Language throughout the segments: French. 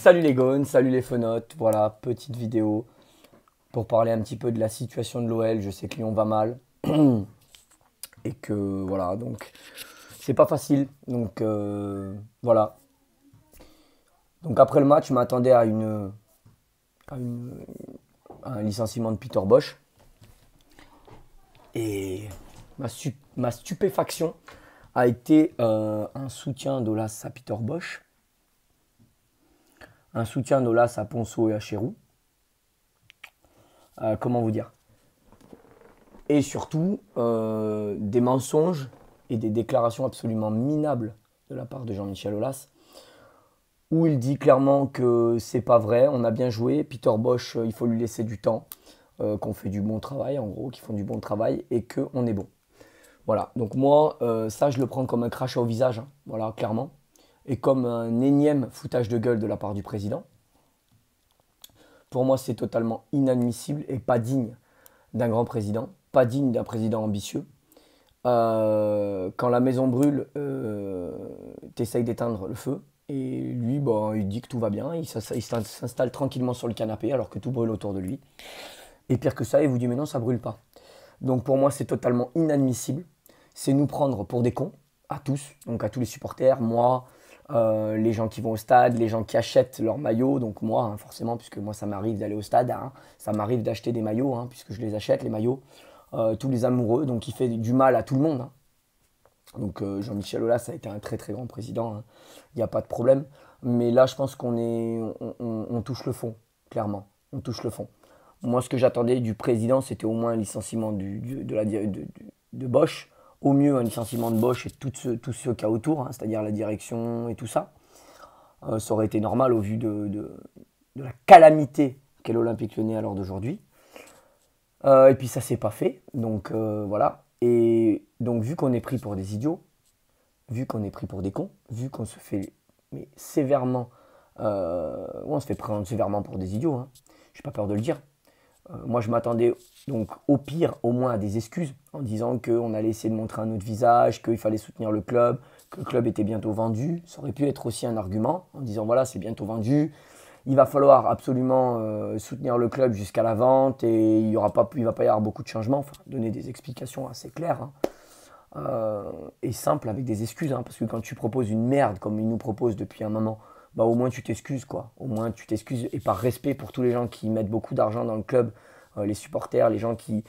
Salut les gones, salut les fenotes, voilà, petite vidéo pour parler un petit peu de la situation de l'OL. Je sais que Lyon va mal et que voilà, donc c'est pas facile. Donc voilà. Donc après le match, je m'attendais à une- à un licenciement de Peter Bosz et ma stupéfaction a été un soutien d'Olas à Peter Bosz, un soutien d'Olas à Ponceau et à Cherou. Comment vous dire? Et surtout des mensonges et des déclarations absolument minables de la part de Jean-Michel Aulas, où il dit clairement que c'est pas vrai, on a bien joué, Peter Bosz, il faut lui laisser du temps, qu'on fait du bon travail, en gros, qu'ils font du bon travail et qu'on est bon. Voilà, donc moi, ça, je le prends comme un crachat au visage, hein, voilà, clairement, et comme un énième foutage de gueule de la part du président. Pour moi, c'est totalement inadmissible et pas digne d'un grand président, pas digne d'un président ambitieux. Quand la maison brûle, t'essayes d'éteindre le feu. Et lui, bah, il dit que tout va bien. Il s'installe tranquillement sur le canapé alors que tout brûle autour de lui. Et pire que ça, il vous dit mais non, ça brûle pas. Donc pour moi, c'est totalement inadmissible. C'est nous prendre pour des cons, à tous, donc à tous les supporters, moi, les gens qui vont au stade, les gens qui achètent leurs maillots, donc moi, hein, forcément, puisque moi, ça m'arrive d'aller au stade, hein, ça m'arrive d'acheter des maillots, hein, puisque je les achète, les maillots. Tous les amoureux, donc il fait du mal à tout le monde, hein. Donc Jean-Michel Aulas a été un très très grand président, hein. Il n'y a pas de problème. Mais là, je pense on touche le fond, clairement. On touche le fond. Moi, ce que j'attendais du président, c'était au moins un licenciement de Bosch. Au mieux, un licenciement de Bosch et tout ce qu'il y a autour, hein, c'est-à-dire la direction et tout ça. Ça aurait été normal au vu de la calamité qu'est l'Olympique Lyonnais à l'heure d'aujourd'hui. Et puis ça s'est pas fait, donc voilà. Et donc vu qu'on est pris pour des idiots, vu qu'on est pris pour des cons, vu qu'on se fait mais sévèrement, on se fait prendre sévèrement pour des idiots, hein. J'ai pas peur de le dire. Moi je m'attendais donc au pire, au moins à des excuses, en disant qu'on allait essayer de montrer un autre visage, qu'il fallait soutenir le club, que le club était bientôt vendu. Ça aurait pu être aussi un argument, en disant voilà c'est bientôt vendu, il va falloir absolument soutenir le club jusqu'à la vente et il ne va pas y avoir beaucoup de changements. Enfin, donner des explications assez claires, hein, et simples avec des excuses. Hein, parce que quand tu proposes une merde comme il nous propose depuis un moment, bah, au moins tu t'excuses, quoi. Au moins tu t'excuses et par respect pour tous les gens qui mettent beaucoup d'argent dans le club, les supporters, les gens qui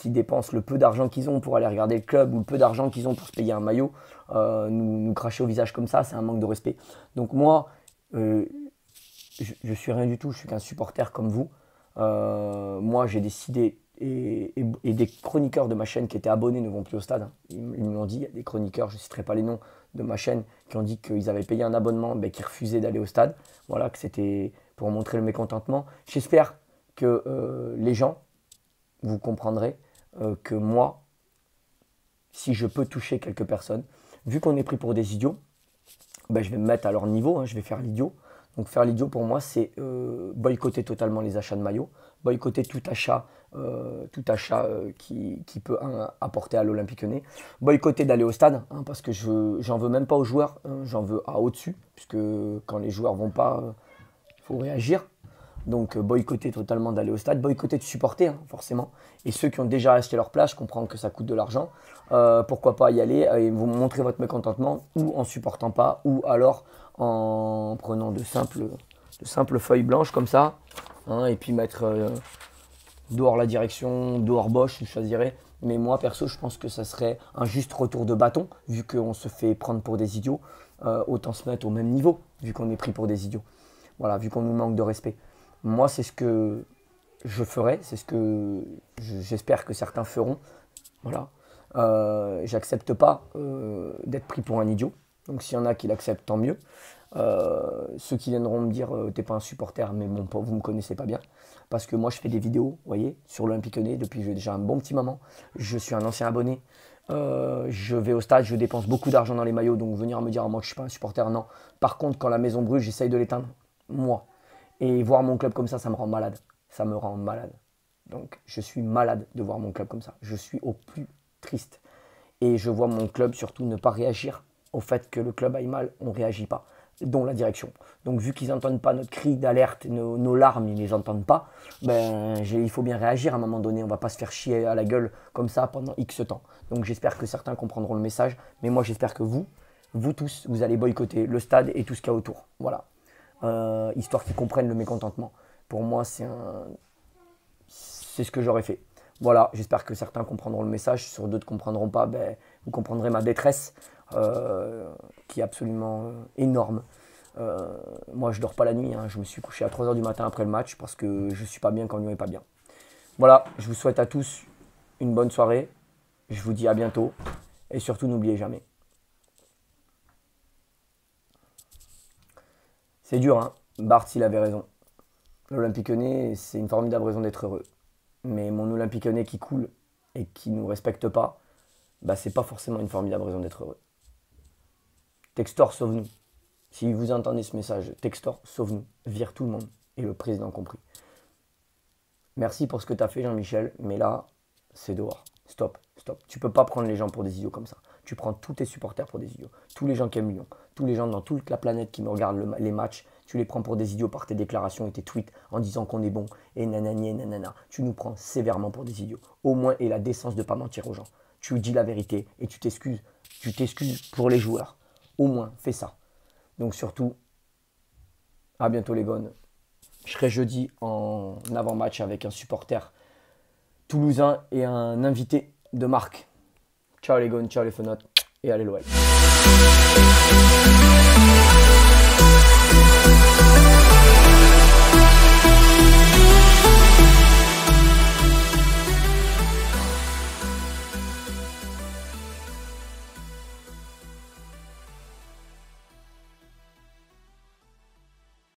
dépensent le peu d'argent qu'ils ont pour aller regarder le club ou le peu d'argent qu'ils ont pour se payer un maillot, nous cracher au visage comme ça, c'est un manque de respect. Donc moi, je suis rien du tout, je suis qu'un supporter comme vous. Moi, j'ai décidé, et des chroniqueurs de ma chaîne qui étaient abonnés ne vont plus au stade, hein. Ils me l'ont dit, il y a des chroniqueurs, je ne citerai pas les noms de ma chaîne, qui ont dit qu'ils avaient payé un abonnement, mais qui refusaient d'aller au stade. Voilà, que c'était pour montrer le mécontentement. J'espère que les gens, vous comprendrez que moi, si je peux toucher quelques personnes, vu qu'on est pris pour des idiots, ben, je vais me mettre à leur niveau, hein, je vais faire l'idiot. Donc faire l'idiot pour moi, c'est boycotter totalement les achats de maillots, boycotter tout achat qui peut apporter à l'Olympique Lyonnais, boycotter d'aller au stade, hein, parce que j'en veux même pas aux joueurs, hein, j'en veux à au-dessus, puisque quand les joueurs vont pas, il faut réagir. Donc boycotter totalement d'aller au stade, boycotter de supporter, hein, forcément. Et ceux qui ont déjà acheté leur place, je comprends que ça coûte de l'argent. Pourquoi pas y aller et vous montrer votre mécontentement ou en supportant pas ou alors en prenant de simples feuilles blanches comme ça, hein, et puis mettre dehors la direction, dehors Bosch, je choisirais. Mais moi perso, je pense que ça serait un juste retour de bâton vu qu'on se fait prendre pour des idiots. Autant se mettre au même niveau vu qu'on est pris pour des idiots. Voilà, vu qu'on nous manque de respect. Moi, c'est ce que je ferai, c'est ce que j'espère que certains feront. Voilà. J'accepte pas d'être pris pour un idiot. Donc s'il y en a qui l'acceptent, tant mieux. Ceux qui viendront me dire t'es pas un supporter, mais bon, vous me connaissez pas bien. Parce que moi, je fais des vidéos, vous voyez, sur l'Olympique Lyonnais depuis déjà un bon petit moment. Je suis un ancien abonné. Je vais au stade, je dépense beaucoup d'argent dans les maillots, donc venir me dire à moi que je suis pas un supporter, non. Par contre, quand la maison brûle, j'essaye de l'éteindre, moi. Et voir mon club comme ça me rend malade. Ça me rend malade. Donc je suis malade de voir mon club comme ça. Je suis au plus triste. Et je vois mon club surtout ne pas réagir au fait que le club aille mal. On ne réagit pas. dont la direction. Donc vu qu'ils n'entendent pas notre cri d'alerte, nos larmes, ils ne les entendent pas, ben, il faut bien réagir à un moment donné. On ne va pas se faire chier à la gueule comme ça pendant X temps. Donc j'espère que certains comprendront le message, mais moi j'espère que vous tous, vous allez boycotter le stade et tout ce qu'il y a autour. Voilà. Histoire qu'ils comprennent le mécontentement. Pour moi, c'est ce que j'aurais fait. Voilà, j'espère que certains comprendront le message. Sur d'autres ne comprendront pas, ben, vous comprendrez ma détresse qui est absolument énorme. Moi, je dors pas la nuit. Hein. Je me suis couché à 3 h du matin après le match parce que je suis pas bien quand Lyon est pas bien. Voilà, je vous souhaite à tous une bonne soirée. Je vous dis à bientôt. Et surtout, n'oubliez jamais. C'est dur, hein. Barthes, il avait raison. L'Olympique Lyonnais, c'est une formidable raison d'être heureux. Mais mon Olympique Lyonnais qui coule et qui ne nous respecte pas, bah, c'est pas forcément une formidable raison d'être heureux. Textor, sauve-nous. Si vous entendez ce message, Textor, sauve-nous. Vire tout le monde, et le président compris. Merci pour ce que tu as fait, Jean-Michel, mais là, c'est dehors. Stop, stop. Tu peux pas prendre les gens pour des idiots comme ça. Tu prends tous tes supporters pour des idiots. Tous les gens qui aiment Lyon, tous les gens dans toute la planète qui me regardent les matchs, tu les prends pour des idiots par tes déclarations et tes tweets en disant qu'on est bon et nanani et nanana. Tu nous prends sévèrement pour des idiots. Au moins, aie la décence de ne pas mentir aux gens. Tu dis la vérité et tu t'excuses. Tu t'excuses pour les joueurs. Au moins, fais ça. Donc surtout, à bientôt les gones. Je serai jeudi en avant-match avec un supporter toulousain et un invité de marque. Ciao les gones, ciao les fenotes et allez l'OL.